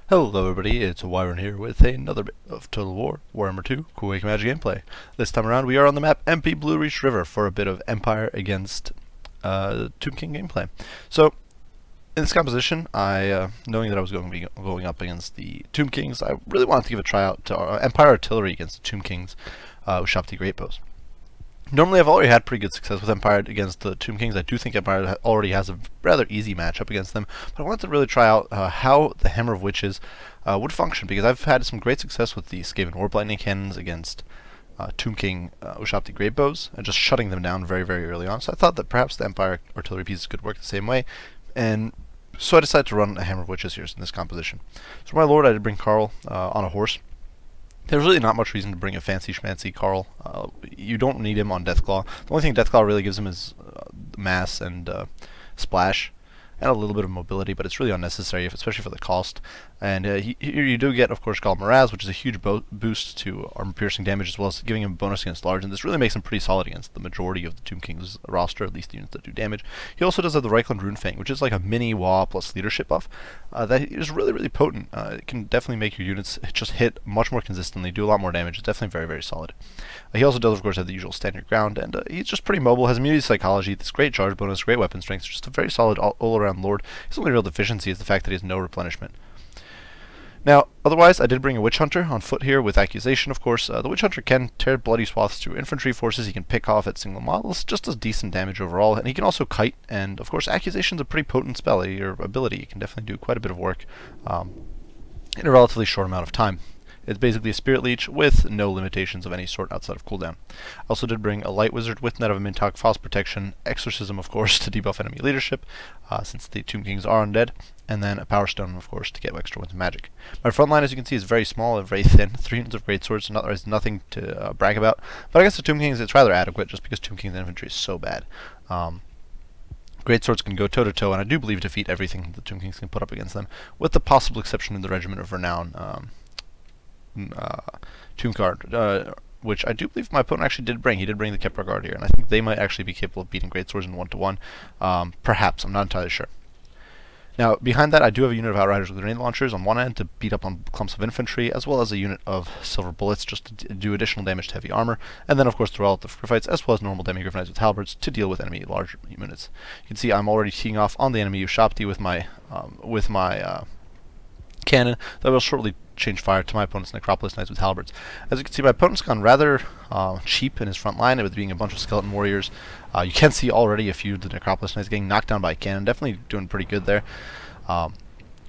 Hello everybody, it's Wyron here with another bit of Total War, Warhammer 2, Quick Magic gameplay. This time around we are on the map MP Blue Ridge River for a bit of Empire against Tomb King gameplay. So, in this composition, knowing that I was going to be going up against the Tomb Kings, I really wanted to give a try out to Empire Artillery against the Tomb Kings Ushabti Great Bows. Normally I've already had pretty good success with Empire against the Tomb Kings. I do think Empire already has a rather easy matchup against them, but I wanted to really try out how the Hammer of Witches would function, because I've had some great success with the Skaven Warp Lightning Cannons against Tomb King Ushabti Great Bows, and just shutting them down very, very early on. So I thought that perhaps the Empire Artillery pieces could work the same way, and so I decided to run a Hammer of Witches here in this composition. So for my lord, I did bring Carl on a horse. There's really not much reason to bring a fancy schmancy Carl. You don't need him on Deathclaw. The only thing Deathclaw really gives him is mass and splash, and a little bit of mobility, but it's really unnecessary, especially for the cost. And here you do get, of course, Gall Miraz, which is a huge boost to armor-piercing damage, as well as giving him a bonus against large, and this really makes him pretty solid against the majority of the Tomb King's roster, at least the units that do damage. He also does have the Reichland Runefang, which is like a mini Wah plus leadership buff that is really, really potent. It can definitely make your units just hit much more consistently, do a lot more damage. It's definitely very, very solid. He also does, of course, have the usual standard ground, and he's just pretty mobile, has immunity to psychology, this great charge bonus, great weapon strength, just a very solid all-around lord. His only real deficiency is the fact that he has no replenishment. Now, otherwise, I did bring a Witch Hunter on foot here with Accusation, of course. The Witch Hunter can tear bloody swaths through infantry forces, he can pick off at single models, just does decent damage overall, and he can also kite, and of course Accusation's a pretty potent spell, or ability. It can definitely do quite a bit of work in a relatively short amount of time. It's basically a Spirit Leech with no limitations of any sort outside of cooldown. I also did bring a Light Wizard with Net of Mintok, False Protection, Exorcism, of course, to debuff enemy leadership, since the Tomb Kings are undead, and then a Power Stone, of course, to get extra with magic. My front line, as you can see, is very small and very thin. 3 units of Greatswords, so there's nothing to brag about. But against the Tomb Kings, it's rather adequate, just because Tomb Kings infantry is so bad. Greatswords can go toe-to-toe, and I do believe defeat everything the Tomb Kings can put up against them, with the possible exception of the Regiment of Renown Tomb Guard, which I do believe my opponent actually did bring. He did bring the Cobra Guard here, and I think they might actually be capable of beating Greatswords in 1-to-1. Perhaps, I'm not entirely sure. Now, behind that, I do have a unit of Outriders with grenade launchers on one end to beat up on clumps of infantry, as well as a unit of Silver Bullets just to do additional damage to heavy armor, and then, of course, throughout the Fights, as well as normal Demi-Griff Knights with Halberds to deal with enemy large units. You can see I'm already teeing off on the enemy Ushabti with my cannon that will shortly change fire to my opponent's Necropolis Knights with Halberds. As you can see, my opponent's gone rather cheap in his front line, with being a bunch of skeleton warriors. You can see already a few of the Necropolis Knights getting knocked down by a cannon, definitely doing pretty good there. My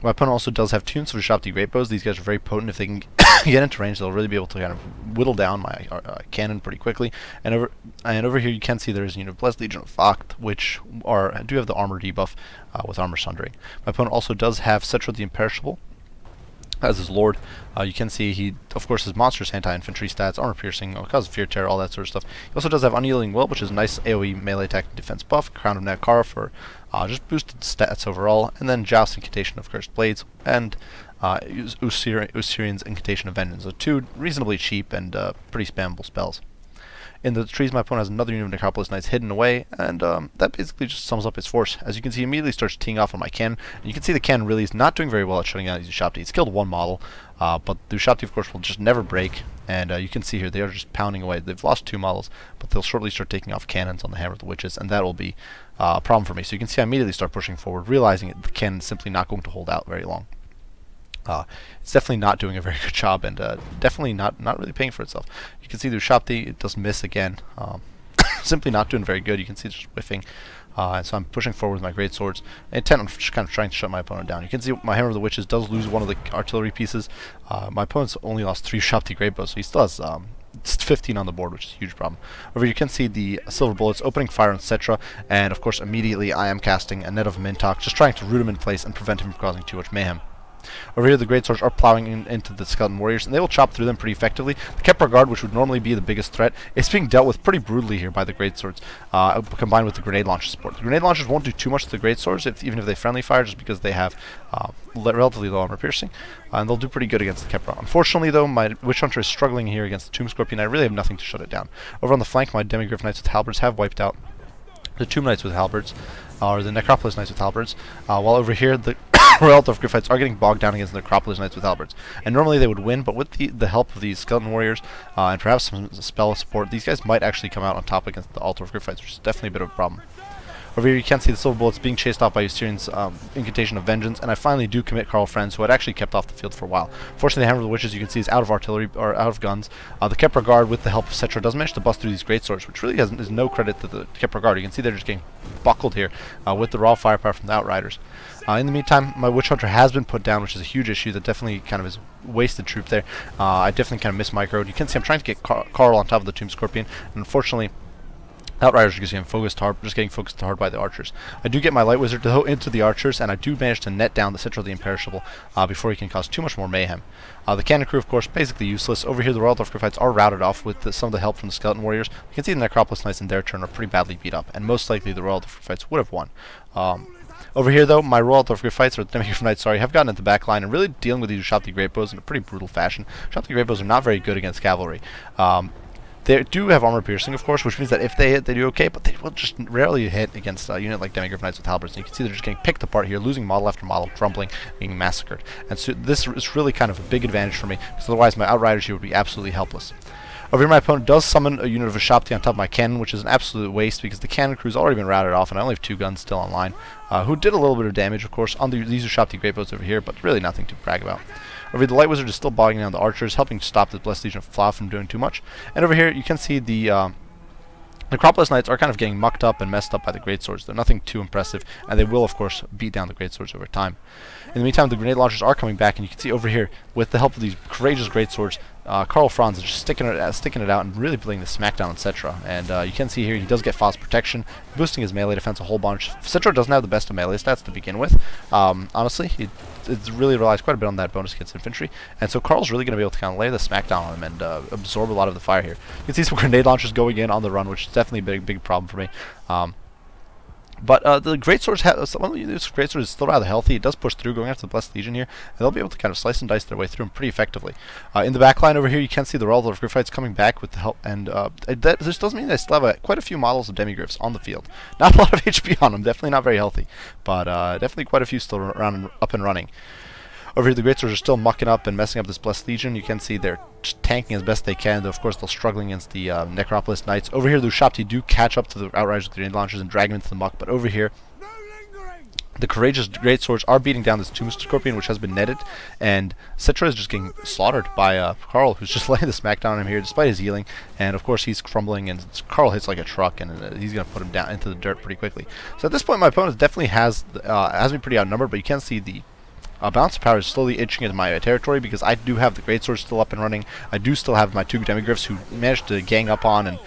opponent also does have tunes for Ushabti Great Bows. These guys are very potent. If they can get into range, they'll really be able to kind of whittle down my cannon pretty quickly. And over here you can see there's a unit of Blessed Legion of Vogt, which do have the armor debuff with Armor Sundering. My opponent also does have Cetra the Imperishable as his lord. You can see he, of course, has monstrous anti-infantry stats, armor piercing, cause of fear, terror, all that sort of stuff. He also does have Unyielding Will, which is a nice AoE melee attack and defense buff, Crown of Nakara for just boosted stats overall, and then Joust Incantation of Cursed Blades, and Usirian's Incantation of Vengeance. So 2 reasonably cheap and pretty spammable spells. In the trees, my opponent has another unit of Necropolis Knights hidden away, and that basically just sums up his force. As you can see, he immediately starts teeing off on my cannon, and you can see the cannon really is not doing very well at shutting down these Ushabti. It's killed 1 model, but the Ushabti, of course, will just never break, and you can see here they are just pounding away. They've lost 2 models, but they'll shortly start taking off cannons on the Hammer of the Witches, and that will be a problem for me. So you can see I immediately start pushing forward, realizing the cannon's simply not going to hold out very long. It's definitely not doing a very good job, and definitely not really paying for itself. You can see the Ushabti, it does miss again. Simply not doing very good. You can see it's just whiffing. And so I'm pushing forward with my great swords, intent on just kind of trying to shut my opponent down. You can see my Hammer of the Witches does lose one of the artillery pieces. My opponent's only lost 3 Ushabti Great Bows, so he still has 15 on the board, which is a huge problem. Over here you can see the Silver Bullets opening fire on Cetra, and of course immediately I am casting a Net of Mintok, just trying to root him in place and prevent him from causing too much mayhem. Over here, the Greatswords are plowing into the Skeleton Warriors, and they will chop through them pretty effectively. The Cobra Guard, which would normally be the biggest threat, is being dealt with pretty brutally here by the Greatswords, combined with the Grenade Launcher support. The Grenade Launchers won't do too much to the Greatswords, even if they friendly fire, just because they have relatively low armor piercing, and they'll do pretty good against the Cobra. Unfortunately, though, my Witch Hunter is struggling here against the Tomb Scorpion. I really have nothing to shut it down. Over on the flank, my Demi-Griff Knights with Halberds have wiped out the Tomb Knights with Halberds, or the Necropolis Knights with Halberds, while over here the Royal Elf Griffites are getting bogged down against the Necropolis Knights with halberds. And normally they would win, but with the help of these Skeleton Warriors and perhaps some spell support, these guys might actually come out on top against the Altar of Griffites, which is definitely a bit of a problem. Over here you can see the Silver Bullets being chased off by Ustirian's Incantation of Vengeance, and I finally do commit Carl Friends, who had actually kept off the field for a while. Fortunately, the Hammer of the Witches, you can see, is out of artillery, or out of guns. The Kepra Guard, with the help of Cetra, does manage to bust through these greatswords, which really is no credit to the Kepra Guard. You can see they're just getting buckled here with the raw firepower from the Outriders. In the meantime, my Witch Hunter has been put down, which is a huge issue. That definitely kind of is wasted troop there. I definitely kind of mismicroed. You can see I'm trying to get Carl on top of the Tomb Scorpion, and unfortunately, Outriders are just getting focused hard by the archers. I do get my Light Wizard into the archers, and I do manage to net down the Citra the Imperishable before he can cause too much more mayhem. The Cannon Crew, of course, basically useless. Over here, the Royal Elf Griffites are routed off with some of the help from the Skeleton Warriors. You can see the Necropolis Knights in their turn are pretty badly beat up, and most likely the Royal Elf Griffites would have won. Over here, though, my Royal Elf Griffites, or Demigryph Knights, sorry, have gotten into the back line and really dealing with these Ushapti Great Bows in a pretty brutal fashion. Ushapti Great Bows are not very good against cavalry. They do have armor piercing, of course, which means that if they hit, they do okay, but they will just rarely hit against a unit like Demigryph Knights with halberds. And you can see they're just getting picked apart here, losing model after model, crumbling, being massacred. And so this is really kind of a big advantage for me, because otherwise my Outriders here would be absolutely helpless. Over here, my opponent does summon a unit of Ushapti on top of my cannon, which is an absolute waste because the cannon crew's already been routed off, and I only have 2 guns still online, who did a little bit of damage, of course, on these Ushapti Great Bows over here, but really nothing to brag about. Over here, the Light Wizard is still bogging down the archers, helping to stop the Blessed Legion of Flough from doing too much. And over here, you can see the Necropolis Knights are kind of getting mucked up and messed up by the Greatswords. They're nothing too impressive, and they will, of course, beat down the Greatswords over time. In the meantime, the Grenade Launchers are coming back, and you can see over here, with the help of these courageous Greatswords, Carl Franz is just sticking it out and really playing the smackdown on Cetra. And you can see here he does get fast protection, boosting his melee defense a whole bunch. Cetra doesn't have the best of melee stats to begin with. Honestly, it really relies quite a bit on that bonus against infantry. And so Carl's really going to be able to kind of lay the smackdown on him and absorb a lot of the fire here. You can see some Grenade Launchers going in on the run, which is definitely a big problem for me. But the Greatswords Greatsword is still rather healthy. It does push through, going after the Blessed Legion here, and they'll be able to kind of slice and dice their way through them pretty effectively. In the back line over here, you can see the Royal Elf Griffites coming back with the help, and this does mean I still have quite a few models of Demigryphs on the field. Not a lot of HP on them, definitely not very healthy, but definitely quite a few still around up and running. Over here, the Greatswords are still mucking up and messing up this Blessed Legion. You can see they're just tanking as best they can, though of course they're struggling against the Necropolis Knights. Over here, the Ushapti do catch up to the Outriders with Grenade Launchers and drag them into the muck, but over here, the courageous Greatswords are beating down this Tomb Scorpion, which has been netted, and Cetra is just getting slaughtered by Carl, who's just laying the smackdown on him here, despite his healing. And of course, he's crumbling, and Carl hits like a truck, and he's going to put him down into the dirt pretty quickly. So at this point, my opponent definitely has me pretty outnumbered, but you can see the balance of power is slowly itching into my territory because I do have the Greatsword still up and running. I do still have my 2 Demigryphs who managed to gang up on and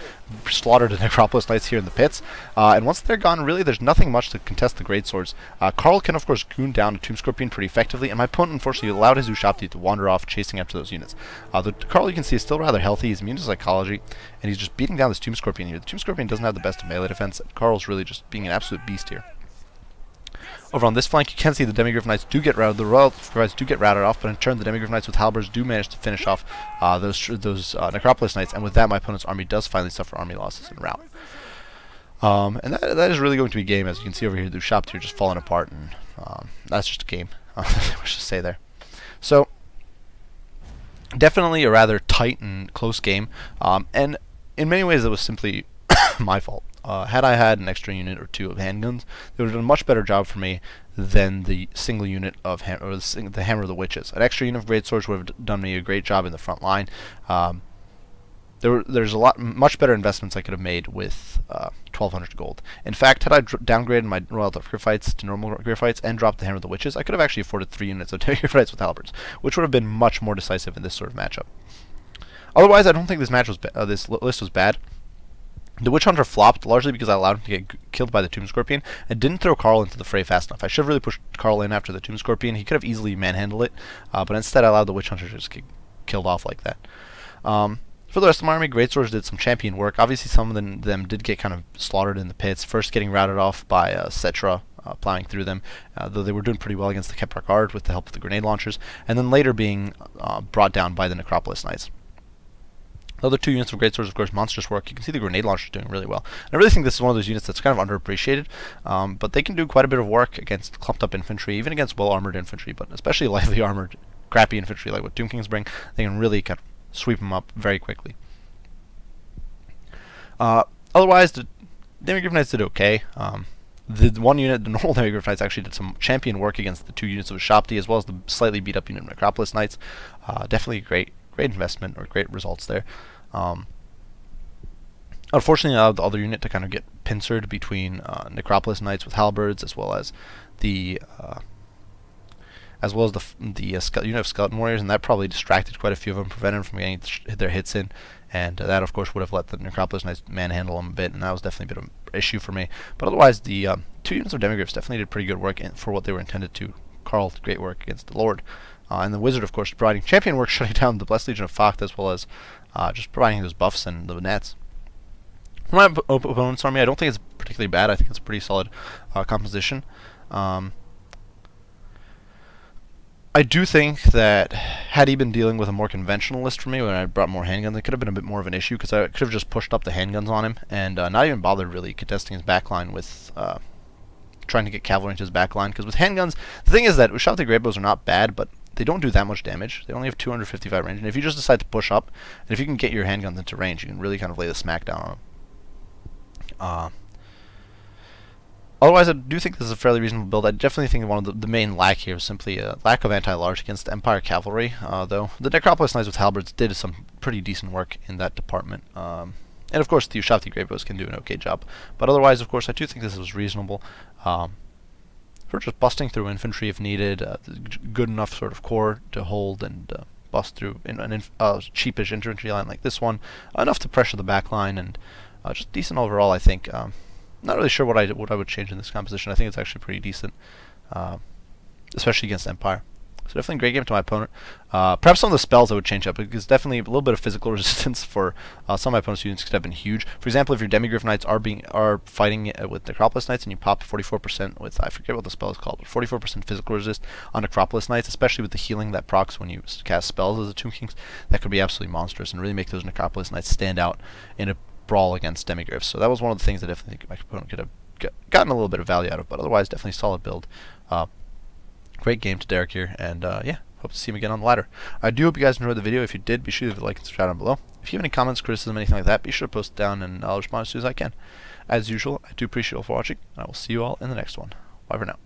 slaughter the Necropolis Knights here in the pits. And once they're gone, really, there's nothing much to contest the Greatswords. Carl can, of course, goon down a Tomb Scorpion pretty effectively, and my opponent, unfortunately, allowed his Ushapti to wander off, chasing after those units. Carl, you can see, is still rather healthy. He's immune to psychology, and he's just beating down this Tomb Scorpion here. The Tomb Scorpion doesn't have the best of melee defense. Carl's really just being an absolute beast here. Over on this flank, you can see the Demigryph Knights do get routed. The Royal Knights do get routed off, but in turn, the Demigryph Knights with halberds do manage to finish off those Necropolis Knights, and with that, my opponent's army does finally suffer army losses en route. And that is really going to be game, as you can see over here. The Ushapti are just falling apart, and that's just a game. I should say there. So, definitely a rather tight and close game, and in many ways, it was simply my fault. Had I had an extra unit or 2 of handguns, they would have done a much better job for me than the single unit of the Hammer of the Witches. An extra unit of Greatswords would have done me a great job in the front line. There's much better investments I could have made with 1,200 gold. In fact, had I downgraded my Royal Elf Griffites to normal Griffites and dropped the Hammer of the Witches, I could have actually afforded 3 units of Griffites with halberds, which would have been much more decisive in this sort of matchup. Otherwise, I don't think this list was bad. The Witch Hunter flopped largely because I allowed him to get killed by the Tomb Scorpion and didn't throw Carl into the fray fast enough. I should have really pushed Carl in after the Tomb Scorpion. He could have easily manhandled it, but instead I allowed the Witch Hunter to just get killed off like that. For the rest of my army, Greatswords did some champion work. Obviously, some of them did get kind of slaughtered in the pits, first getting routed off by Cetra, plowing through them, though they were doing pretty well against the Kepra Guard with the help of the Grenade Launchers, and then later being brought down by the Necropolis Knights. The other two units of greatswords, of course, monstrous work. You can see the grenade launcher doing really well. And I really think this is one of those units that's kind of underappreciated, but they can do quite a bit of work against clumped up infantry, even against well-armored infantry, but especially lightly armored, crappy infantry like what Tomb Kings bring. They can really kind of sweep them up very quickly. Otherwise, the Demigryph Knights did okay. The one unit, the normal Demigryph Knights, actually did some champion work against the two units of Shopti, as well as the slightly beat up unit of Necropolis Knights. Definitely great investment, or great results there. Unfortunately, I allowed the other unit to kind of get pincered between Necropolis Knights with halberds, as well as the unit of Skeleton Warriors, and that probably distracted quite a few of them, prevented them from getting their hits in, and that, of course, would have let the Necropolis Knights manhandle them a bit, and that was definitely a bit of an issue for me. But otherwise, the two units of Demigryphs definitely did pretty good work for what they were intended to. Carl did great work against the Lord. And the Wizard, of course, providing champion work, shutting down the Blessed Legion of Focht, as well as just providing those buffs and the nets. For my opponent's army, I don't think it's particularly bad. I think it's a pretty solid composition. I do think that had he been dealing with a more conventional list for me, when I brought more handguns, it could have been a bit more of an issue, because I could have just pushed up the handguns on him and not even bothered really contesting his backline with trying to get cavalry into his backline. Because with handguns, the thing is that Shopti Greatbows are not bad, but they don't do that much damage. They only have 255 range, and if you just decide to push up, and if you can get your handguns into range, you can really kind of lay the smack down on them. Otherwise, I do think this is a fairly reasonable build. I definitely think one of the main lack here is simply a lack of anti-large against Empire Cavalry, though the Necropolis Knights with halberds did some pretty decent work in that department. And of course, the Shopti Greatbows can do an okay job. But otherwise, of course, I do think this was reasonable. For just busting through infantry if needed, good enough sort of core to hold and bust through in a cheapish infantry line like this one, enough to pressure the back line, and just decent overall, I think. Not really sure what I would change in this composition. I think it's actually pretty decent, especially against Empire. So definitely a great game to my opponent. Perhaps some of the spells I would change up, because definitely a little bit of physical resistance for some of my opponent's units could have been huge. For example, if your Demigryph Knights are fighting with Necropolis Knights and you pop 44% with, I forget what the spell is called, but 44% physical resist on Necropolis Knights, especially with the healing that procs when you cast spells as a Tomb Kings, that could be absolutely monstrous and really make those Necropolis Knights stand out in a brawl against Demigryphs. So that was one of the things I definitely think my opponent could have gotten a little bit of value out of, but otherwise definitely solid build. Great game to Derek here, and yeah, hope to see him again on the ladder. I do hope you guys enjoyed the video. If you did, be sure to leave a like and subscribe down below. If you have any comments, criticism, anything like that, be sure to post it down and I'll respond as soon as I can. As usual, I do appreciate you all for watching, and I will see you all in the next one. Bye for now.